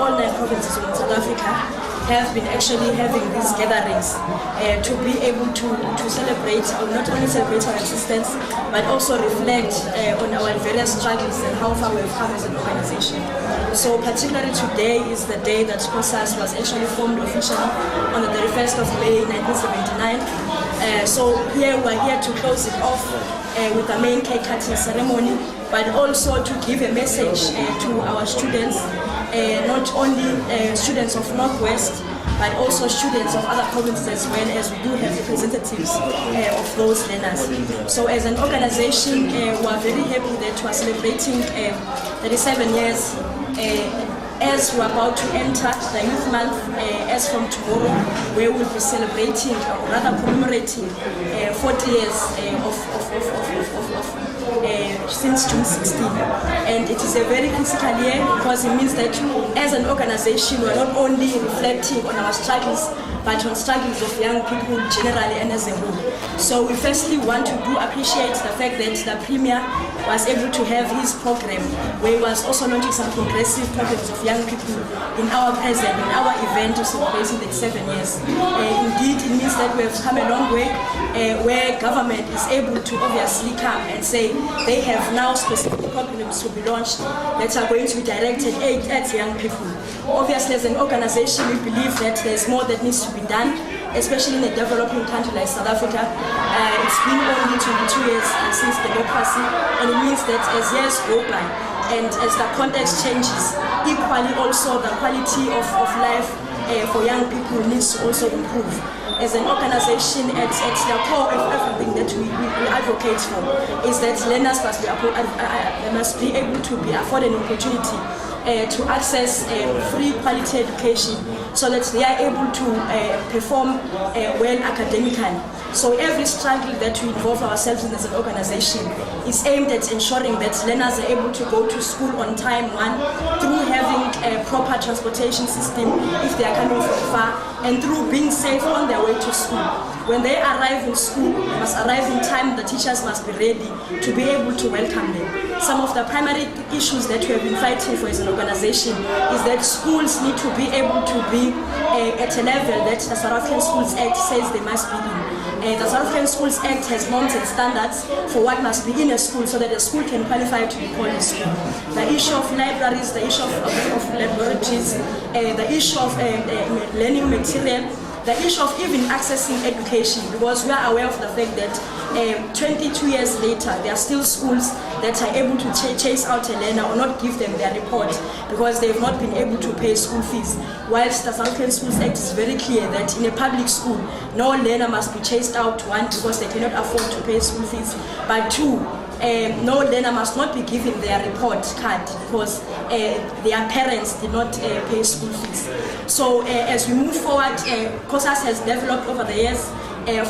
all 9 provinces in South Africa have been actually having these gatherings to be able to celebrate, or not only celebrate our existence, but also reflect on our various struggles and how far we've come as an organization. So particularly today is the day that COSAS was actually formed officially on the 31st of May 1979. So here we're here to close it off with the main cake cutting ceremony, but also to give a message to our students, not only students of Northwest, but also students of other provinces as well, as we do have representatives of those learners. So as an organization, we are very happy that we are celebrating 37 years as we're about to enter the Youth Month, as from tomorrow, where we'll be celebrating, or rather commemorating, 40 years since June 16. And it is a very critical year because it means that as an organization, we're not only reflecting on our struggles, but on struggles of young people generally and as a whole. So we firstly want to appreciate the fact that the Premier was able to have his program, where he was also launching some progressive programs of young people in our present, in our event of celebrating the 7 years. Indeed, it means that we have come a long way, where government is able to obviously come and say they have now specific programs to be launched that are going to be directed at young people. Obviously, as an organization, we believe that there's more that needs to be done, especially in a developing country like South Africa. It's been only 22 years since democracy, and it means that as years go by and as the context changes, equally also the quality of life for young people needs to also improve. As an organization, at the core of everything that we advocate for is that learners must be able to be afforded an opportunity to access free quality education so that they are able to perform well academically. So every struggle that we involve ourselves in as an organization is aimed at ensuring that learners are able to go to school on time, one, through having a proper transportation system if they are coming from far, and through being safe on their way to school. When they arrive in school, they must arrive in time, the teachers must be ready to be able to welcome them. Some of the primary issues that we have been fighting for as an organization is that schools need to be able to be at a level that the South African Schools Act says they must be in. The South African Schools Act has norms and standards for what must be in a school so that a school can qualify to be called a school. The issue of libraries, the issue of laboratories, the issue of learning material, the issue of even accessing education, because we are aware of the fact that 22 years later, there are still schools that are able to chase out a learner or not give them their report because they have not been able to pay school fees. Whilst the South African Schools Act is very clear that in a public school, no learner must be chased out, one, because they cannot afford to pay school fees, but two, no learner must not be given their report card because their parents did not pay school fees. So as we move forward, COSAS has developed over the years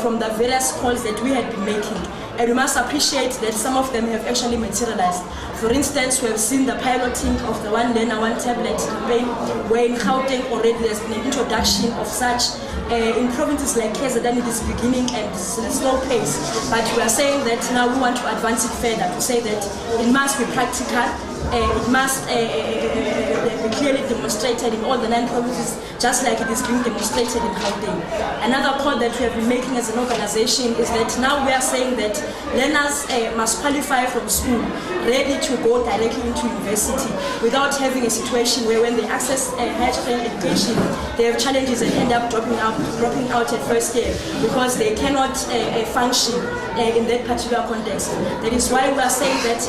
from the various calls that we had been making. And we must appreciate that some of them have actually materialized. For instance, we have seen the piloting of the One Learner, One Tablet campaign, where in Gauteng already there's been an introduction of such. In provinces like KZN it is beginning and it's a slow pace. But we are saying that now we want to advance it further, to say that it must be practical, it must be clearly demonstrated in all the 9 provinces, just like it is being demonstrated in Gauteng. Another point that we have been making as an organization is that now we are saying that learners must qualify from school, ready to go directly into university, without having a situation where when they access higher education, they have challenges and end up dropping out at first year because they cannot function in that particular context. That is why we are saying that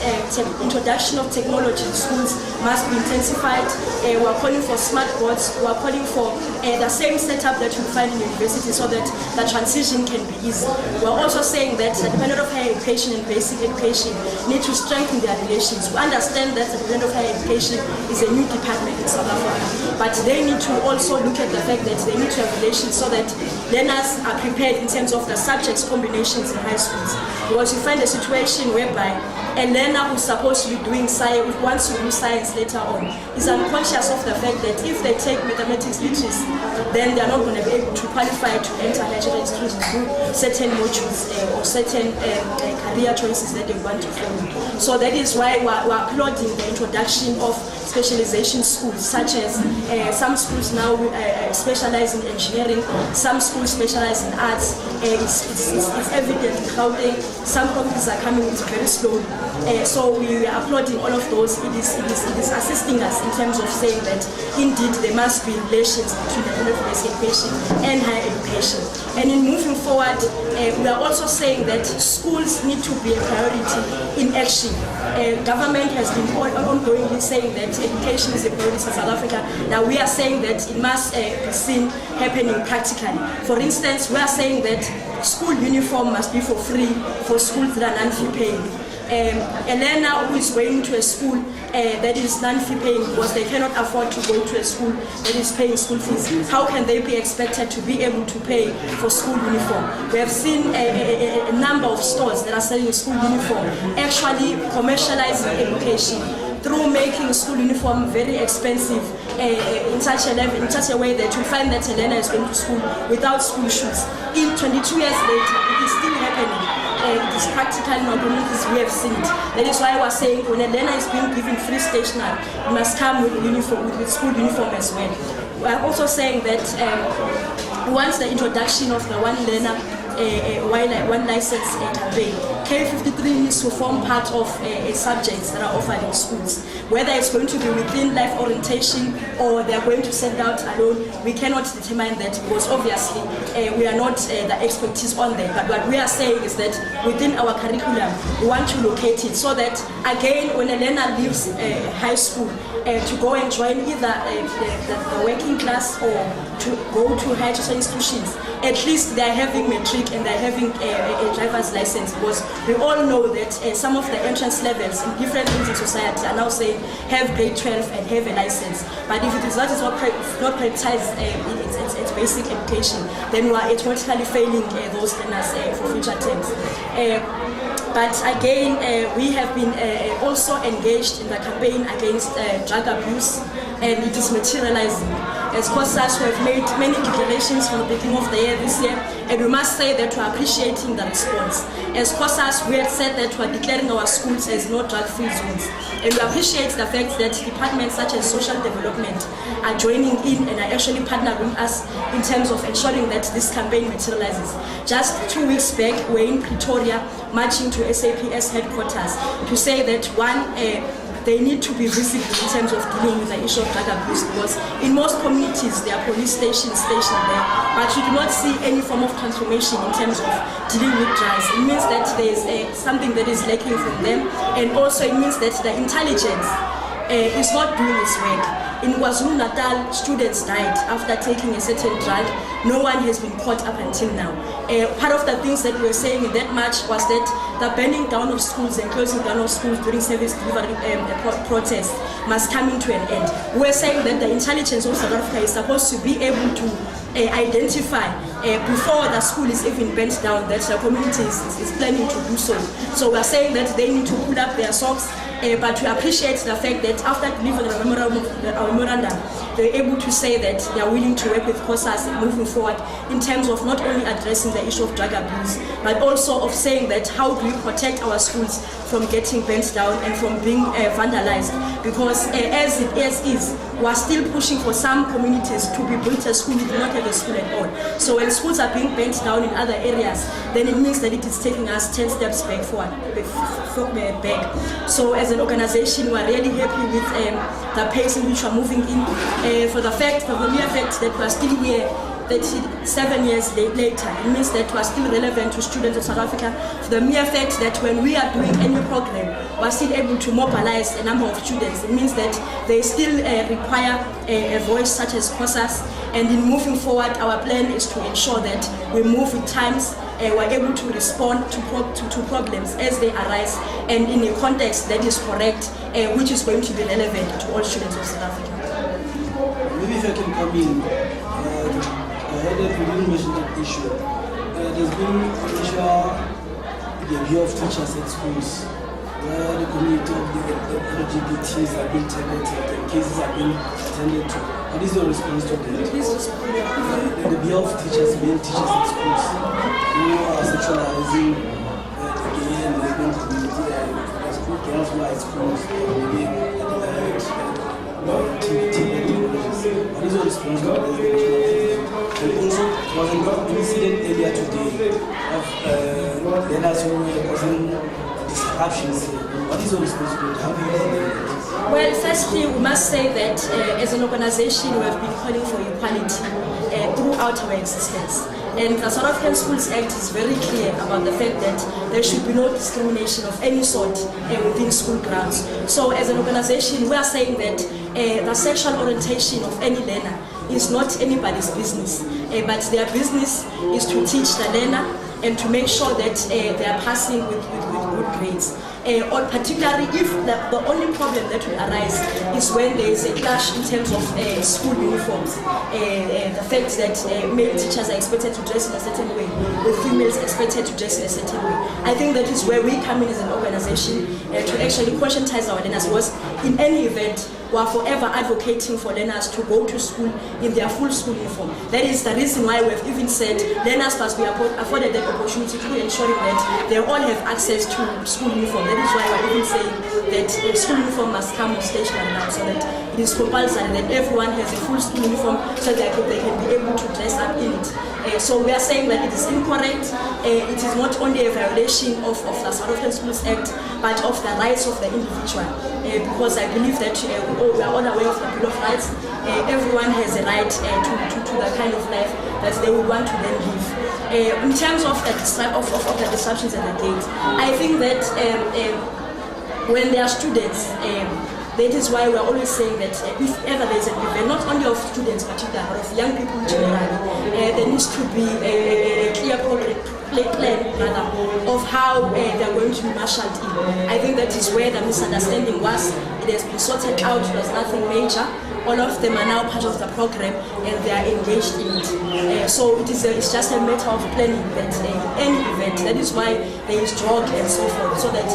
introduction of technology in schools must be intensified. We are calling for smart boards. We are calling for the same setup that you find in university so that the transition can be easy. We are also saying that the Department of Higher Education and Basic Education need to strengthen their relations. We understand that the Department of Higher Education is a new department in South Africa, but they need to also look at the fact that they need to have relations so that learners are prepared in terms of the subjects combinations in high schools. Because you find a situation whereby a learner who's supposed to be doing science, who wants to do science later on, is unconscious of the fact that if they take mathematics literacy, then they're not going to be able to qualify to enter higher institutions, do certain modules or certain career choices that they want to follow. So that is why we're applauding the introduction of specialization schools, such as some schools now specialize in engineering, some schools specialize in arts. It's evident how some provinces are coming very slowly. So we are applauding all of those. It is assisting us in terms of saying that indeed there must be relations between the level of education and higher education. And in moving forward, we are also saying that schools need to be a priority in action. Government has been ongoingly saying that education is a priority in South Africa. Now we are saying that it must be seen happening practically. For instance, we are saying that school uniform must be for free for schools that are non-fee paying. A learner who is going to a school that is non-fee paying because they cannot afford to go to a school that is paying school fees, how can they be expected to be able to pay for school uniform? We have seen a number of stores that are selling school uniform actually commercializing education through making school uniform very expensive in such a way that you find that a learner is going to school without school shoes. In 22 years later, it is still happening. It is practical in our communities, we have seen it. That is why I was saying when a learner is being given free stationery, it must come with uniform, with school uniform as well. We are also saying that once the introduction of the one learner, one license campaign, K53 needs to form part of subjects that are offered in schools. Whether it's going to be within life orientation or they are going to send out alone, we cannot determine that because obviously we are not the expertise on there. But what we are saying is that within our curriculum, we want to locate it so that again, when a learner leaves high school, to go and join either the working class or to go to higher education institutions, at least they are having matric and they are having a driver's license, because we all know that some of the entrance levels in different things in society are now saying have grade 12 and have a license. But if it is not prioritized its basic education, then we are automatically failing those learners for future terms. But again, we have been also engaged in the campaign against drug abuse, and it is materializing. As COSAS, we have made many declarations from the beginning of the year this year, and we must say that we are appreciating the response. As COSAS, we have said that we are declaring our schools as no drug-free zones, and we appreciate the fact that departments such as social development are joining in and are actually partnering us in terms of ensuring that this campaign materializes. Just 2 weeks back, we were in Pretoria marching to SAPS headquarters to say that they need to be visible in terms of dealing with the issue of drug abuse, because in most communities there are police stations stationed there, but you do not see any form of transformation in terms of dealing with drugs. It means that there is something that is lacking from them, and also it means that the intelligence is not doing its work. In KwaZulu-Natal, students died after taking a certain drug. No one has been caught up until now. Part of the things that we were saying in that march was that the burning down of schools and closing down of schools during service delivery protests must come into an end. We were saying that the intelligence of South Africa is supposed to be able to identify before the school is even burnt down that the community is planning to do so. So we are saying that they need to pull up their socks, but we appreciate the fact that after delivering our memorandum, they're able to say that they are willing to work with COSAS moving forward in terms of not only addressing the issue of drug abuse, but also of saying that how do we protect our schools from getting burnt down and from being vandalized. Because as it is, we are still pushing for some communities to be built a school who do not have a school at all. So when schools are being burnt down in other areas, then it means that it is taking us 10 steps back. So as an organization, we are really happy with the pace in which we are moving in. For the mere fact that we are still here 7 years later, it means that we are still relevant to students of South Africa. For the mere fact that when we are doing any program, we are still able to mobilize a number of students, it means that they still require a voice such as COSAS. And in moving forward, our plan is to ensure that we move with times, we're able to respond to problems as they arise, and in a context that is correct, which is going to be relevant to all students of South Africa. Maybe if I can come in, I heard that we didn't mention that issue. There's been an issue, the view of teachers at schools, where the community of the LGBTs have been targeted and cases have been attended to. What is your response to that? The view of teachers being teachers at schools, who are sexualizing the gay and lesbian community, the school girls who are at schools, maybe incident earlier today of learners who were causing disruptions. What is your responsibility? How do you handle it? Well, firstly, we must say that as an organization, we have been calling for equality throughout our existence. And the South African Schools Act is very clear about the fact that there should be no discrimination of any sort within school grounds. So as an organization, we are saying that the sexual orientation of any learner is not anybody's business, but their business is to teach the learner and to make sure that they are passing with good grades. Or particularly if the only problem that will arise is when there is a clash in terms of school uniforms. The fact that male teachers are expected to dress in a certain way, with females expected to dress in a certain way. I think that is where we come in as an organization to actually conscientize our learners, because in any event, we are forever advocating for learners to go to school in their full school uniform. That is the reason why we have even said learners must be afforded that opportunity through ensuring that they all have access to school uniform. That is why we are even saying that school uniform must come with stationery now, so that it is compulsory that everyone has a full school uniform so that they can be able to dress up in it. So we are saying that it is incorrect. It is not only a violation of the South African Schools Act, but of the rights of the individual. Because I believe that we are all aware of the Bill of Rights. Everyone has a right to the kind of life that they would want to then live. In terms of the disruptions at the gate, I think that when there are students, that is why we are always saying that if ever there is an event, not only of students particularly, but of young people generally, there needs to be a clear plan of how they are going to be marshaled in. I think that is where the misunderstanding was. It has been sorted out, it was nothing major. All of them are now part of the program and they are engaged in it. So it's just a matter of planning that any event, that is why there is drug and so forth, so that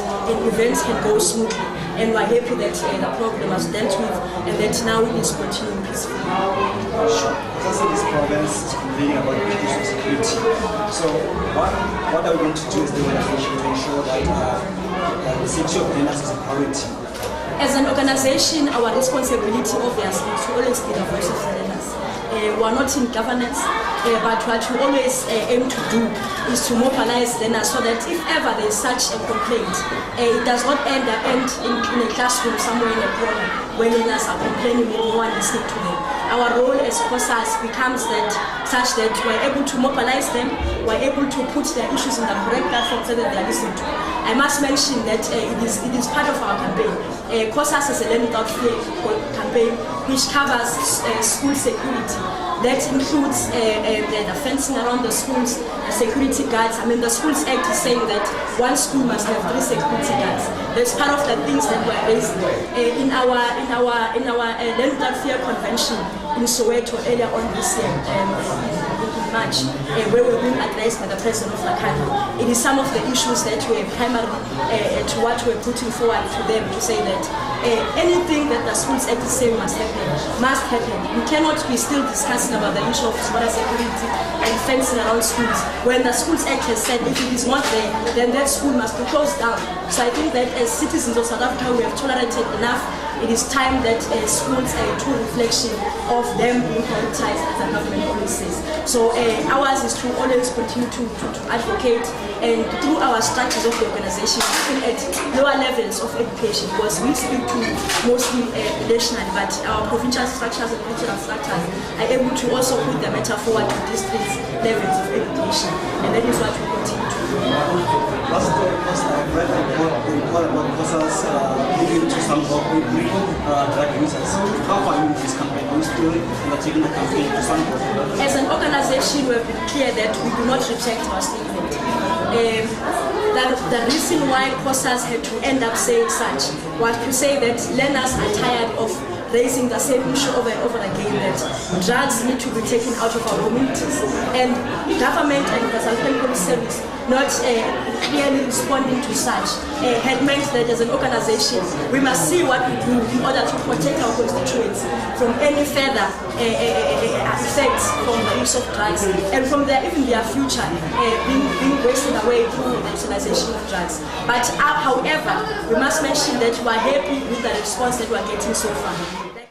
events can go smoothly. And we're happy that the program was dealt with and that now it is continuing peacefully. Sure. As this province is complaining about issues of security. So what are we going to do as the organization to ensure that the safety of learners is a priority? As an organization, our responsibility obviously is to always be the voice of the learners. We are not in governance, but what we always aim to do is to mobilize learners so that if ever there is such a complaint, it does not end in a classroom somewhere in a corner where learners are complaining and no one listening to them. Our role as COSAS becomes such that we're able to mobilize them, we're able to put their issues in the correct platform so that they're listened to. I must mention that it is part of our campaign. COSAS is a Learn Without Fear campaign which covers school security. That includes the fencing around the schools, the security guards. I mean, the Schools Act is saying that one school must have 3 security guards. That's part of the things that we're raising. In our Learn Without Fear convention in Soweto earlier on this year, in March, where we're being addressed by the President of the country. It is some of the issues that were primary to what we're putting forward to them to say that anything that the Schools Act is saying must happen. We cannot be still discussing about the issue of border security and fencing around schools when the Schools Act has said if it is not there, then that school must be closed down. So I think that as citizens of South Africa, we have tolerated enough. It is time that schools are a true reflection of them being prioritized, as the government always says. So ours is to always continue to advocate, and through our structures of the organization, even at lower levels of education, because we speak to mostly nationally, but our provincial structures and regional structures are able to also put the matter forward to district levels of education, and that is what we continue to do. Last I've read a report about COSAS giving to some drug users. How far are you in this campaign? Are you still taking the campaign to some drug? As an organization, we have been clear that we do not reject our statement. The reason why COSAS had to end up saying such was to say that learners are tired of raising the same issue over and over again, that drugs need to be taken out of our communities. And government and the South African Police Service not clearly responding to such had meant that as an organization, we must see what we do in order to protect our constituents from any further effects from the use of drugs, and from even their future being wasted away through the utilization of drugs. But however, we must mention that we are happy with the response that we are getting so far.